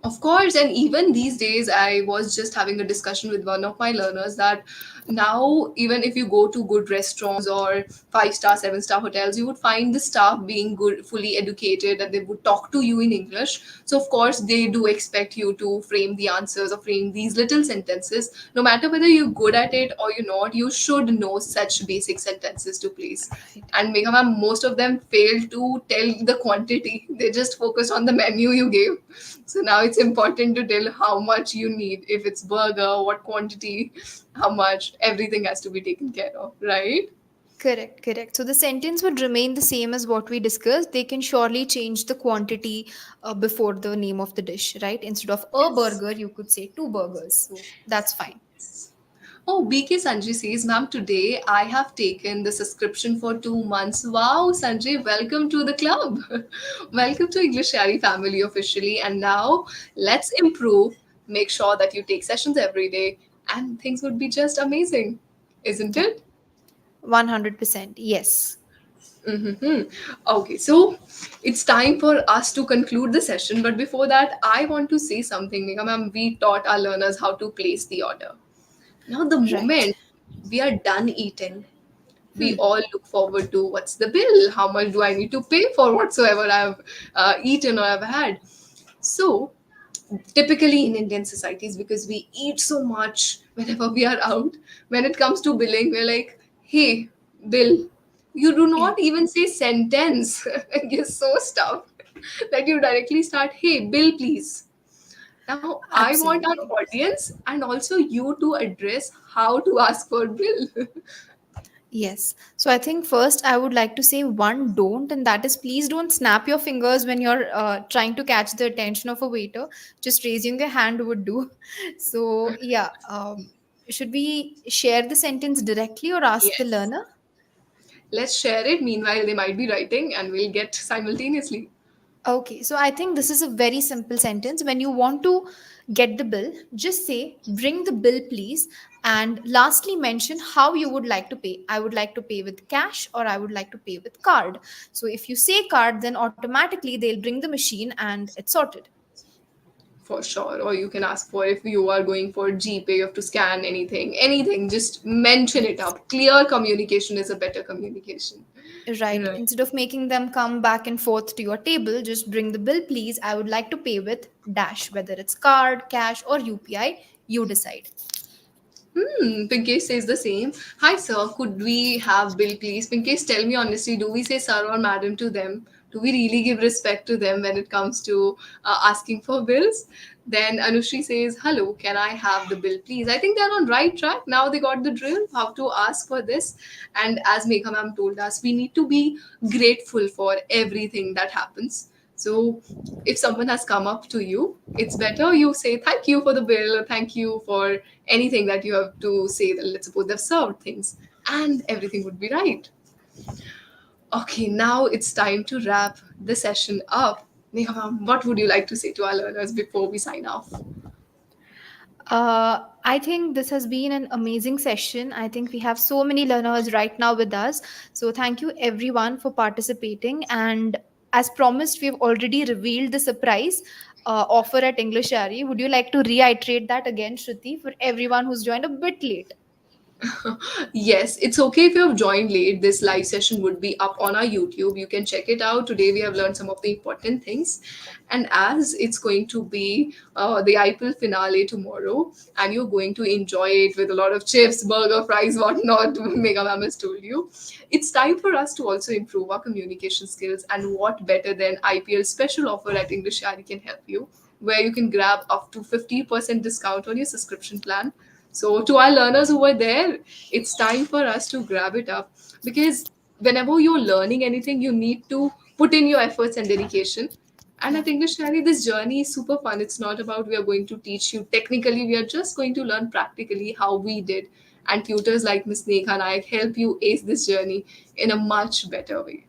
Of course, and even these days, I was just having a discussion with one of my learners that now, even if you go to good restaurants or five-star, seven-star hotels, you would find the staff being good, fully educated, and they would talk to you in English. So, of course, they do expect you to frame the answers or frame these little sentences. No matter whether you're good at it or you're not, you should know such basic sentences to place. Right. And Megha ma'am, most of them failed to tell the quantity. They just focused on the menu you gave. So now it's important to tell how much you need. If it's burger, what quantity, how much, everything has to be taken care of, right? Correct, correct. So the sentence would remain the same as what we discussed. They can surely change the quantity before the name of the dish, right? Instead of a Yes. burger, you could say two burgers. So that's fine. Oh, BK Sanjay says, ma'am, today I have taken the subscription for 2 months. Wow, Sanjay, welcome to the club. Welcome to English Shari family officially. And now let's improve. Make sure that you take sessions every day, and things would be just amazing, isn't Yeah, it? 100%. Yes. Mm-hmm. Okay, so it's time for us to conclude the session. But before that, I want to say something. Megha ma'am, we taught our learners how to place the order. Now, the Right. moment we are done eating, we all look forward to what's the bill? How much do I need to pay for whatsoever I've eaten or I've had? So, typically in Indian societies, because we eat so much whenever we are out, when it comes to billing, we're like, hey, bill. You do Yeah, not even say sentence. You're so stuffed that you directly start, hey, bill, please. Now, I want our absolutely. audience and also you to address how to ask for bill. Yes. So I think first I would like to say one don't, and that is please don't snap your fingers when you're trying to catch the attention of a waiter. Just raising your hand would do. So, yeah. Should we share the sentence directly or ask the Yes. learner? Let's share it. Meanwhile, they might be writing and we'll get simultaneously. Okay, so I think this is a very simple sentence. When you want to get the bill, just say, bring the bill, please. And lastly, mention how you would like to pay. I would like to pay with cash or I would like to pay with card. So if you say card, then automatically they'll bring the machine and it's sorted. For sure. Or you can ask for if you are going for GPay, you have to scan anything. Anything. Just mention it Yes. up. Clear communication is a better communication. Right. Right. Instead of making them come back and forth to your table, just bring the bill, please. I would like to pay with dash, whether it's card, cash, or UPI. You decide. Pinkesh says the same. Hi, sir. Could we have bill, please? Pinkesh, tell me honestly, do we say sir or madam to them? Do we really give respect to them when it comes to asking for bills? Then Anushri says, hello, can I have the bill, please? I think they're on right track. Now they got the drill, how to ask for this. And as Megha ma'am told us, we need to be grateful for everything that happens. So if someone has come up to you, it's better you say thank you for the bill or thank you for anything that you have to say. That let's suppose they've served things and everything would be right. Okay, now it's time to wrap the session up. Neha ma'am, what would you like to say to our learners before we sign off? I think this has been an amazing session. I think we have so many learners right now with us. So, thank you everyone for participating. And as promised, we've already revealed the surprise offer at English Ari. Would you like to reiterate that again, Shruti, for everyone who's joined a bit late? Yes, it's okay if you have joined late. This live session would be up on our YouTube. You can check it out. Today we have learned some of the important things. And as it's going to be the IPL finale tomorrow, and you're going to enjoy it with a lot of chips, burger, fries, whatnot, Mega Ma'am has told you, it's time for us to also improve our communication skills. And what better than IPL special offer at English Shari can help you, where you can grab up to 50% discount on your subscription plan. So, to our learners who were there, it's time for us to grab it up, because whenever you're learning anything, you need to put in your efforts and dedication. And Yeah. at English Shari, this journey is super fun. It's not about we are going to teach you technically, we are just going to learn practically how we did. And tutors like Miss Nekha Naik help you ace this journey in a much better way.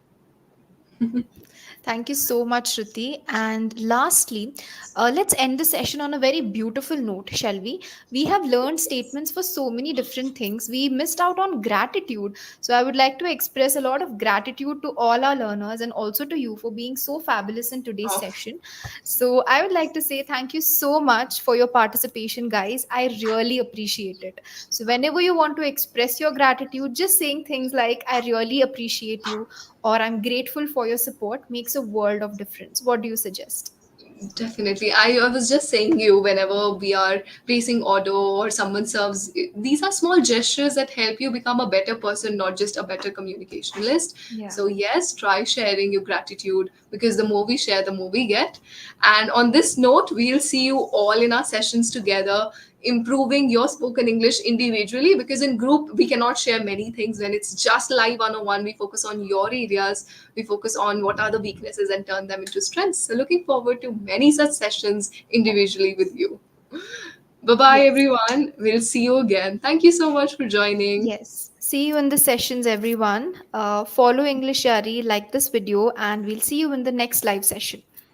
Thank you so much, Shruti. And lastly, let's end the session on a very beautiful note, shall we? We have learned statements for so many different things. We missed out on gratitude. So I would like to express a lot of gratitude to all our learners and also to you for being so fabulous in today's Oh, session. So I would like to say thank you so much for your participation, guys. I really appreciate it. So whenever you want to express your gratitude, just saying things like, I really appreciate you or I'm grateful for your support makes a world of difference. What do you suggest? definitely. I was just saying you, whenever we are placing order or someone serves, these are small gestures that help you become a better person, not just a better communicationalist. Yeah. So yes, try sharing your gratitude, because the more we share, the more we get. And on this note, we'll see you all in our sessions together, improving your spoken English individually, because in group we cannot share many things. When it's just live 101, we focus on your areas, we focus on what are the weaknesses and turn them into strengths. So looking forward to many such sessions individually with you. Bye bye Yes. everyone, we'll see you again. Thank you so much for joining. Yes. See you in the sessions, everyone. Follow English Yari, like this video, and we'll see you in the next live session.